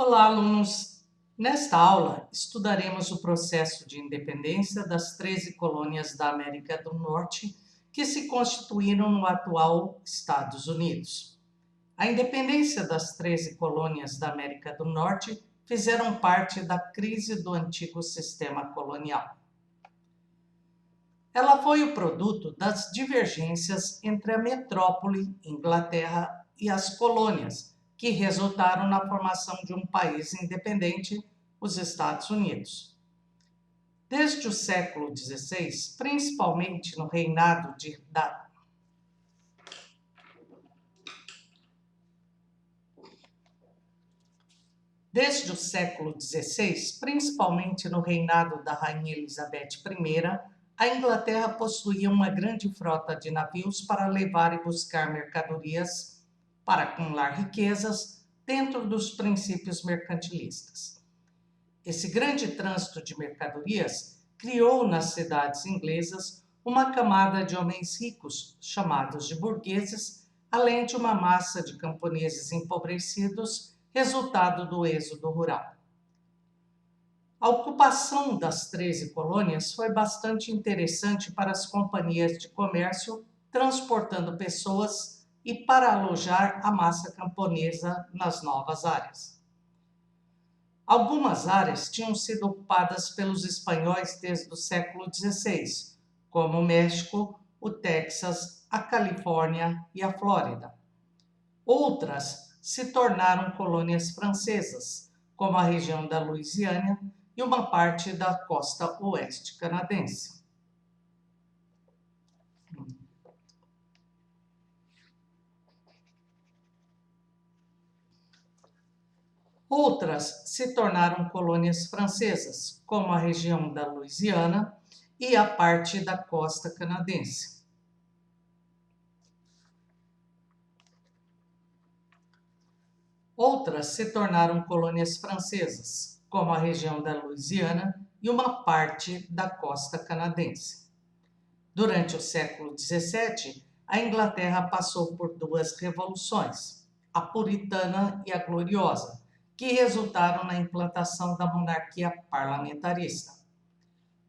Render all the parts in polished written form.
Olá, alunos! Nesta aula, estudaremos o processo de independência das 13 colônias da América do Norte que se constituíram no atual Estados Unidos. A independência das 13 colônias da América do Norte fizeram parte da crise do antigo sistema colonial. Ela foi o produto das divergências entre a metrópole, Inglaterra, e as colônias, que resultaram na formação de um país independente, os Estados Unidos. Desde o século XVI, principalmente no reinado da Rainha Elizabeth I, a Inglaterra possuía uma grande frota de navios para levar e buscar mercadorias para acumular riquezas dentro dos princípios mercantilistas. Esse grande trânsito de mercadorias criou nas cidades inglesas uma camada de homens ricos, chamados de burgueses, além de uma massa de camponeses empobrecidos, resultado do êxodo rural. A ocupação das 13 colônias foi bastante interessante para as companhias de comércio, transportando pessoas e para alojar a massa camponesa nas novas áreas. Algumas áreas tinham sido ocupadas pelos espanhóis desde o século XVI, como o México, o Texas, a Califórnia e a Flórida. Outras se tornaram colônias francesas, como a região da Louisiana e uma parte da costa oeste canadense. Outras se tornaram colônias francesas, como a região da Louisiana e a parte da costa canadense. Outras se tornaram colônias francesas, como a região da Louisiana e uma parte da costa canadense. Durante o século XVII, a Inglaterra passou por duas revoluções, a puritana e a gloriosa, que resultaram na implantação da monarquia parlamentarista.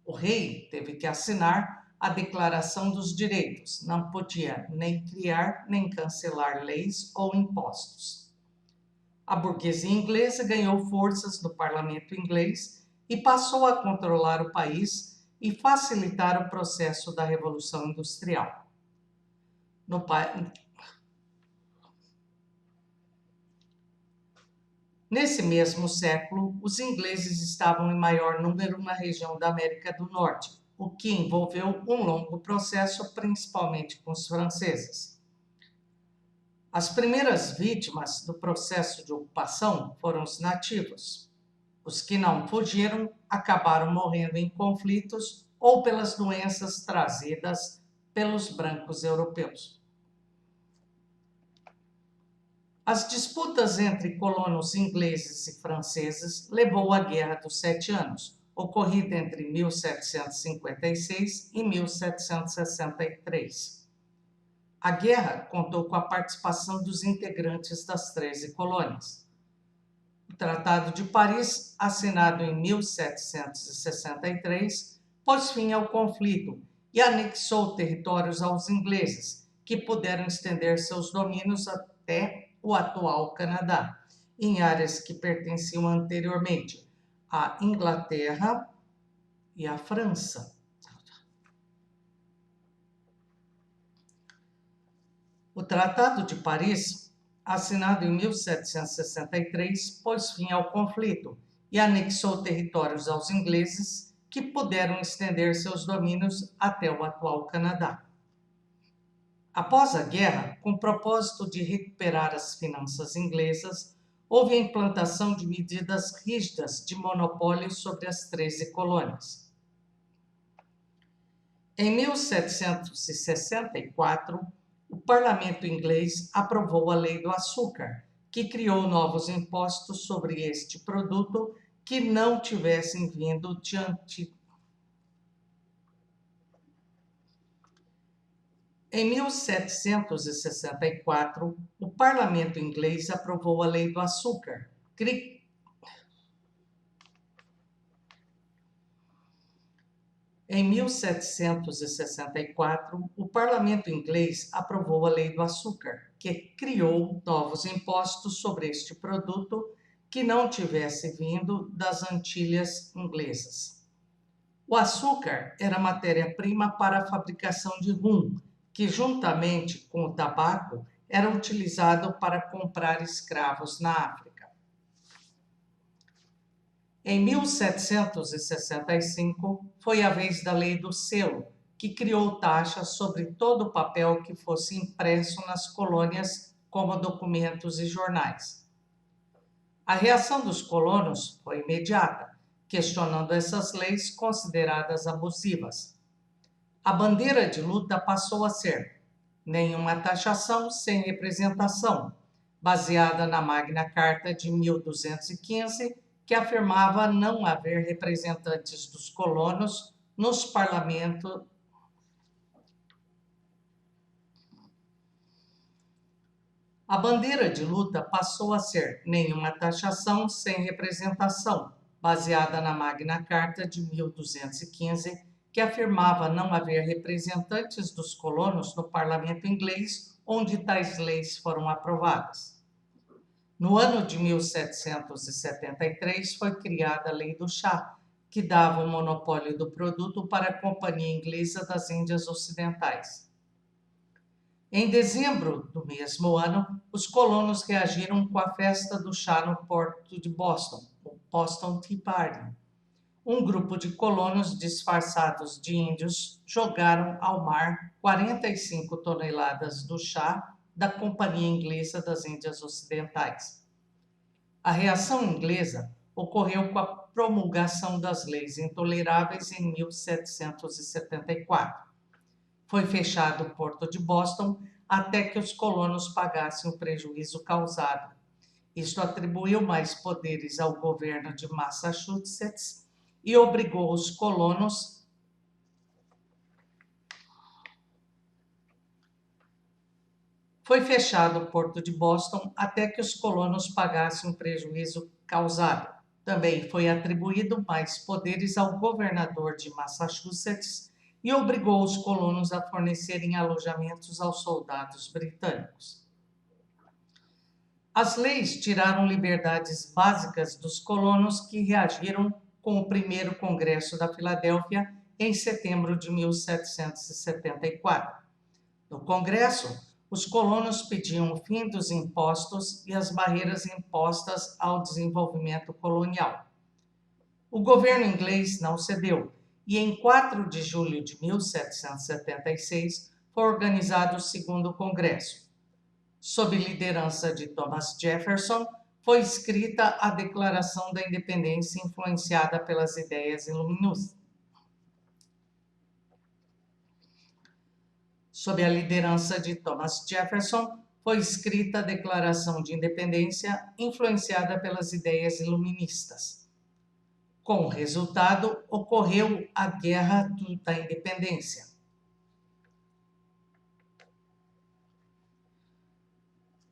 O rei teve que assinar a Declaração dos Direitos, não podia nem criar nem cancelar leis ou impostos. A burguesia inglesa ganhou forças no parlamento inglês e passou a controlar o país e facilitar o processo da Revolução Industrial. Nesse mesmo século, os ingleses estavam em maior número na região da América do Norte, o que envolveu um longo processo, principalmente com os franceses. As primeiras vítimas do processo de ocupação foram os nativos. Os que não fugiram acabaram morrendo em conflitos ou pelas doenças trazidas pelos brancos europeus. As disputas entre colonos ingleses e franceses levou à Guerra dos 7 Anos, ocorrida entre 1756 e 1763. A guerra contou com a participação dos integrantes das 13 colônias. O Tratado de Paris, assinado em 1763, pôs fim ao conflito e anexou territórios aos ingleses, que puderam estender seus domínios até o atual Canadá, em áreas que pertenciam anteriormente à Inglaterra e à França. O Tratado de Paris, assinado em 1763, pôs fim ao conflito e anexou territórios aos ingleses, que puderam estender seus domínios até o atual Canadá. Após a guerra, com o propósito de recuperar as finanças inglesas, houve a implantação de medidas rígidas de monopólio sobre as 13 colônias. Em 1764, o parlamento inglês aprovou a Lei do Açúcar, que criou novos impostos sobre este produto que não tivessem vindo de antigo. Em 1764, o parlamento inglês aprovou a Lei do Açúcar, Em 1764, o parlamento inglês aprovou a Lei do Açúcar, que criou novos impostos sobre este produto que não tivesse vindo das Antilhas inglesas. O açúcar era matéria-prima para a fabricação de rum, que juntamente com o tabaco era utilizado para comprar escravos na África. Em 1765, foi a vez da Lei do Selo, que criou taxas sobre todo o papel que fosse impresso nas colônias, como documentos e jornais. A reação dos colonos foi imediata, questionando essas leis consideradas abusivas. A bandeira de luta passou a ser nenhuma taxação sem representação, baseada na Magna Carta de 1215, que afirmava não haver representantes dos colonos nos parlamentos. A bandeira de luta passou a ser nenhuma taxação sem representação, baseada na Magna Carta de 1215, que afirmava não haver representantes dos colonos no parlamento inglês, onde tais leis foram aprovadas. No ano de 1773 foi criada a Lei do Chá, que dava o monopólio do produto para a Companhia Inglesa das Índias Ocidentais. Em dezembro do mesmo ano, os colonos reagiram com a festa do chá no porto de Boston, o Boston Tea Party. Um grupo de colonos disfarçados de índios jogaram ao mar 45 toneladas do chá da Companhia Inglesa das Índias Ocidentais. A reação inglesa ocorreu com a promulgação das leis intoleráveis em 1774. Foi fechado o porto de Boston até que os colonos pagassem o prejuízo causado. Isto atribuiu mais poderes ao governo de Massachusetts e obrigou os colonos Foi fechado o porto de Boston até que os colonos pagassem o prejuízo causado. Também foi atribuído mais poderes ao governador de Massachusetts e obrigou os colonos a fornecerem alojamentos aos soldados britânicos. As leis tiraram liberdades básicas dos colonos, que reagiram com o primeiro Congresso da Filadélfia em setembro de 1774. No Congresso, os colonos pediam o fim dos impostos e as barreiras impostas ao desenvolvimento colonial. O governo inglês não cedeu e, em 4 de julho de 1776, foi organizado o Segundo Congresso. Sob liderança de Thomas Jefferson, foi escrita a Declaração da Independência, influenciada pelas ideias iluministas. Sob a liderança de Thomas Jefferson, foi escrita a Declaração de Independência, influenciada pelas ideias iluministas. Com o resultado, ocorreu a Guerra da Independência.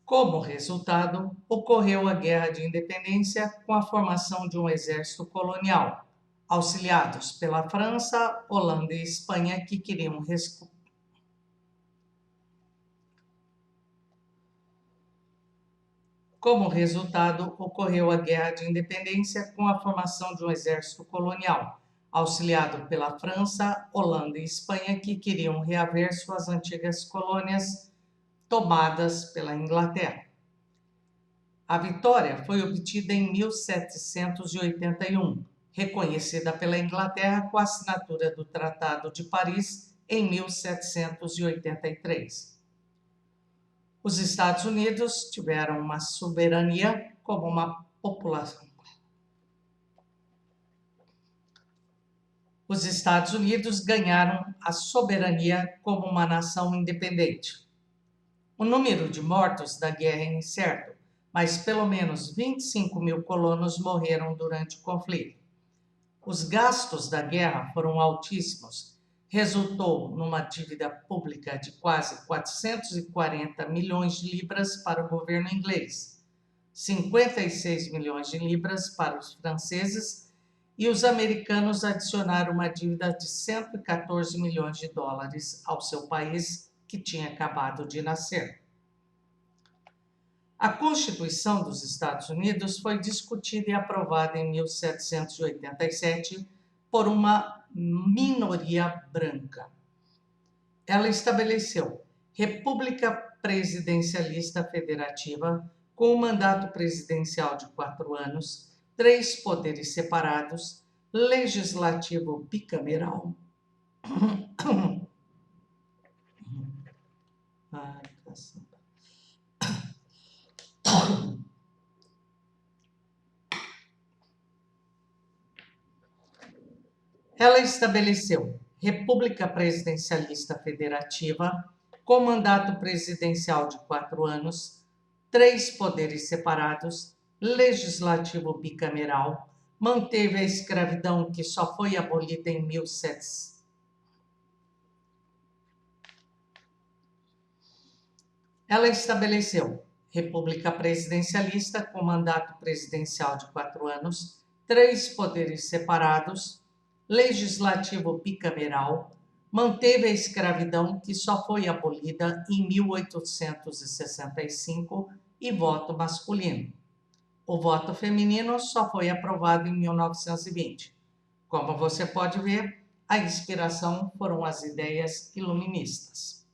Como resultado, ocorreu a Guerra de Independência com a formação de um exército colonial, auxiliados pela França, Holanda e Espanha, que queriam Como resultado, ocorreu a Guerra de Independência com a formação de um exército colonial, auxiliado pela França, Holanda e Espanha, que queriam reaver suas antigas colônias tomadas pela Inglaterra. A vitória foi obtida em 1781, reconhecida pela Inglaterra com a assinatura do Tratado de Paris em 1783. Os Estados Unidos tiveram uma soberania como uma população. Os Estados Unidos ganharam a soberania como uma nação independente. O número de mortos da guerra é incerto, mas pelo menos 25 mil colonos morreram durante o conflito. Os gastos da guerra foram altíssimos. Resultou numa dívida pública de quase 440 milhões de libras para o governo inglês, 56 milhões de libras para os franceses e os americanos adicionaram uma dívida de 114 milhões de dólares ao seu país, que tinha acabado de nascer. A Constituição dos Estados Unidos foi discutida e aprovada em 1787 por uma minoria branca. Ela estabeleceu República Presidencialista Federativa, com um mandato presidencial de 4 anos, 3 poderes separados, legislativo bicameral. Ai, caçamba. Ela estabeleceu República Presidencialista Federativa, com mandato presidencial de 4 anos, 3 poderes separados, legislativo bicameral, manteve a escravidão, que só foi abolida em 1700. Ela estabeleceu República Presidencialista, com mandato presidencial de 4 anos, 3 poderes separados, legislativo bicameral, manteve a escravidão, que só foi abolida em 1865, e voto masculino. O voto feminino só foi aprovado em 1920. Como você pode ver, a inspiração foram as ideias iluministas.